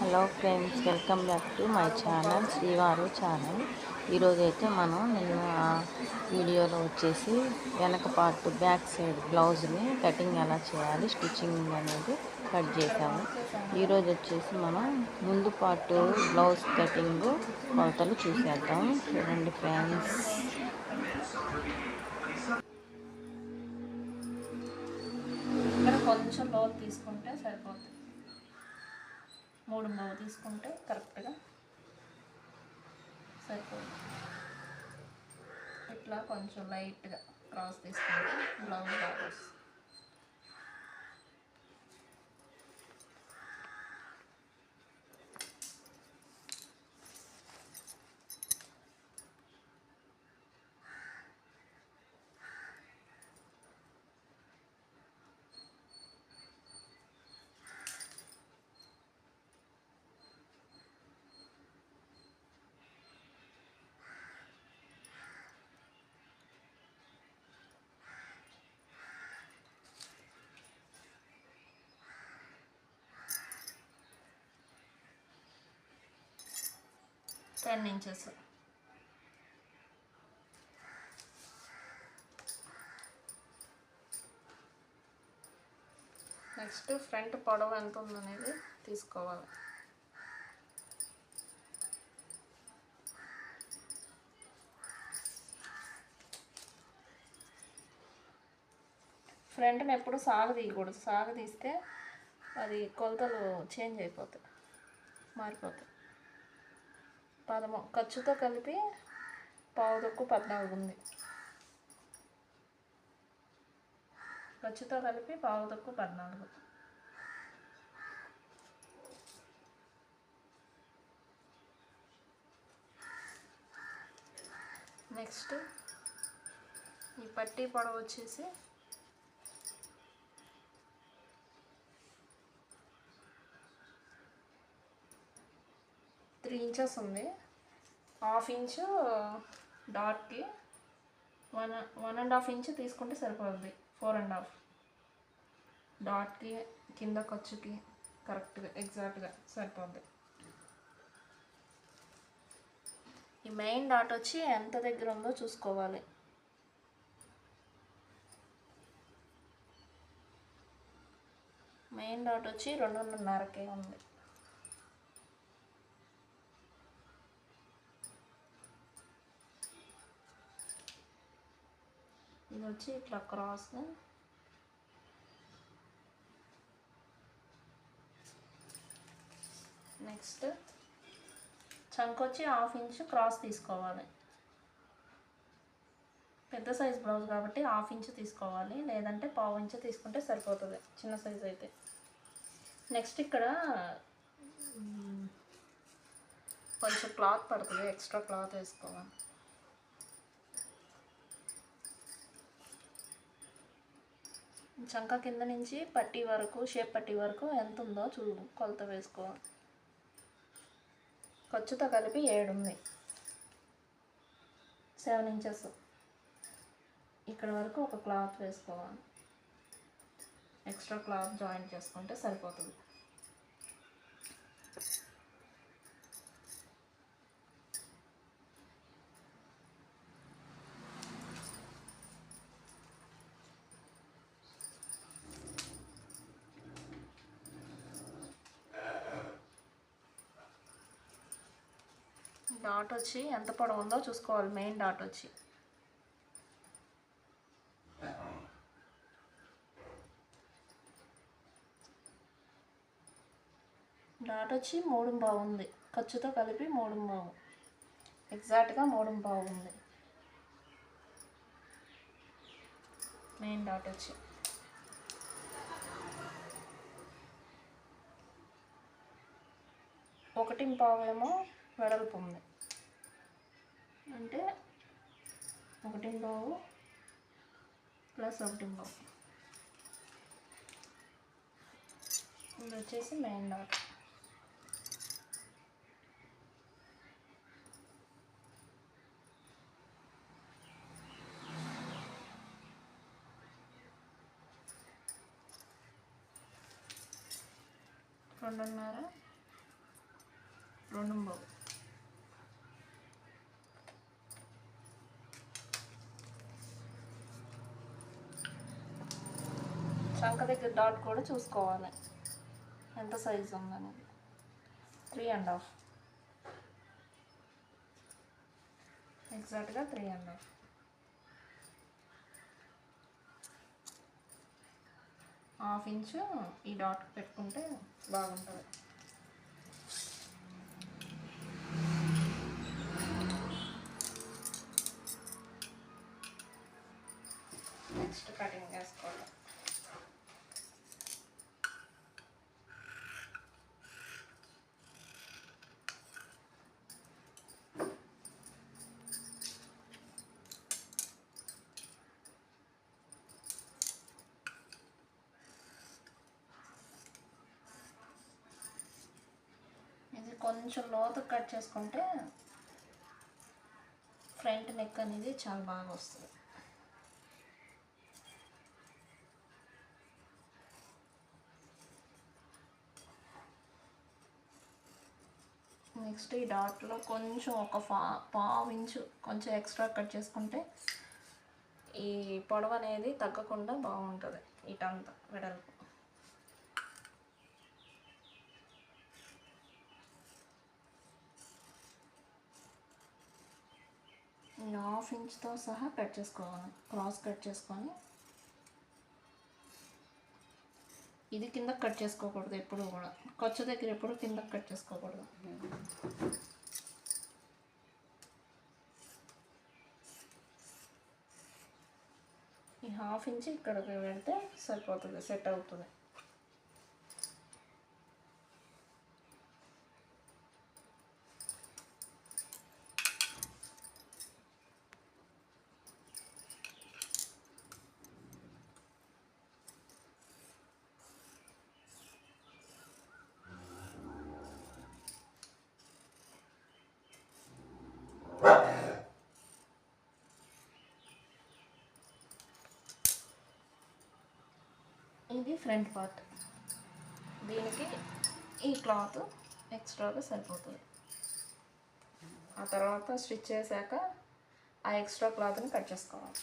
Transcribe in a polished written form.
Hello friends, welcome back to my channel శ్రీవారు channel. ఈరోజైతే నేను ఆ వీడియోలో వచ్చేసి వెనక పార్ట్ బ్యాక్ సైడ్ బ్లౌజ్ని కటింగ్ ఎలా చేయాలి, స్టిచ్చింగ్ అనేది కట్ చేశాము. ఈరోజు వచ్చేసి మనం ముందు పార్ట్ బ్లౌజ్ కటింగ్ కొలతలు చూసేద్దాం. చూడండి ఫ్రెండ్స్. ఇక్కడ కొంచెం లోతు తీసుకుంటే సరిపోతుంది. 3 తీసుకుంటే కరెక్ట్గా సరిపోతుంది. ఇట్లా కొంచెం లైట్గా క్రాస్ తీసుకుంటే బ్లౌజ్ బాగా వస్తుంది. Ten inches. నెక్స్ట్ ఫ్రంట్ పొడవు ఎంత ఉందనేది తీసుకోవాలి. ఫ్రంట్ని ఎప్పుడు సాగ తీయకూడదు. సాగ తీస్తే అది కొలతలు చేంజ్ అయిపోతాయి, మారిపోతాయి. ఖర్చుతో కలిపి 14 ఉంది. ఖర్చుతో కలిపి 14. నెక్స్ట్ ఈ పట్టీ పొడవు వచ్చేసి 3 ఇంచెస్ ఉంది. 1/2 ఇంచు డాట్కి 1.5 ఇంచు తీసుకుంటే సరిపోతుంది. 4.5 డాట్కి కింద ఖర్చుకి కరెక్ట్గా ఎగ్జాక్ట్గా సరిపోద్ది. ఈ మెయిన్ డాట్ వచ్చి ఎంత దగ్గర ఉందో చూసుకోవాలి. మెయిన్ డాట్ వచ్చి 2.5కే ఉంది. ఇది వచ్చి ఇట్లా క్రాస్. నెక్స్ట్ చంక్ వచ్చి 1/2 ఇంచు క్రాస్ తీసుకోవాలి. పెద్ద సైజ్ బ్లౌజ్ కాబట్టి 1/2 ఇంచు తీసుకోవాలి, లేదంటే 1/4 ఇంచు తీసుకుంటే సరిపోతుంది చిన్న సైజ్ అయితే. నెక్స్ట్ ఇక్కడ కొంచెం క్లాత్ పడుతుంది, ఎక్స్ట్రా క్లాత్ వేసుకోవాలి. చంక కింద నుంచి పట్టీ వరకు, షేప్ పట్టీ వరకు ఎంత ఉందో కొలత వేసుకోవాలి. ఖర్చుతో కలిపి 7 ఉంది. 7 ఇంచెస్. ఇక్కడ వరకు ఒక క్లాత్ వేసుకోవాలి. ఎక్స్ట్రా క్లాత్ జాయిన్ చేసుకుంటే సరిపోతుంది. డాట్ వచ్చి ఎంత పొడవు ఉందో చూసుకోవాలి. మెయిన్ డాట్ వచ్చి డాట్ వచ్చి 3.5 ఉంది. ఖర్చుతో కలిపి 3.5, ఎగ్జాక్ట్గా 3.5 ఉంది మెయిన్ డాట్ వచ్చి. ఒకటి పావేమో వెడల్పు ఉంది, అంటే 1.5 ప్లస్ 1.5. ఇది వచ్చేసి మెయిన్ డాట్. రెండున్నర 2.5. చంక దగ్గర డాట్ కూడా చూసుకోవాలి ఎంత సైజు ఉందనేది. 3.5, ఎగ్జాక్ట్గా 3.5. ½ ఇంచు ఈ డాట్ పెట్టుకుంటే బాగుంటుంది. నెక్స్ట్ కటింగ్ వేసుకోవాలి. ఇది కొంచెం లోతు కట్ చేసుకుంటే ఫ్రంట్ నెక్ అనేది చాలా బాగా వస్తుంది. నెక్స్ట్ ఈ డాట్లో కొంచెం ఒక ½ ఇంచు కొంచెం ఎక్స్ట్రా కట్ చేసుకుంటే ఈ పొడవు అనేది తగ్గకుండా బాగుంటుంది. ఇటంతా వెడల్పు ½ ఇంచ్తో సహా కట్ చేసుకోవాలి. క్రాస్ కట్ చేసుకొని ఇది కిందకి కట్ చేసుకోకూడదు. ఎప్పుడు కూడా ఖర్చు దగ్గర ఎప్పుడు కిందకి కట్ చేసుకోకూడదు. ఈ ½ ఇంచ్ ఇక్కడికి వెళ్తే సరిపోతుంది, సెట్ అవుతుంది. ఇది ఫ్రంట్ పార్ట్. దీనికి ఈ క్లాత్ ఎక్స్ట్రాగా సరిపోతుంది. ఆ తర్వాత స్టిచ్ చేశాక ఆ ఎక్స్ట్రా క్లాత్ని కట్ చేసుకోవాలి.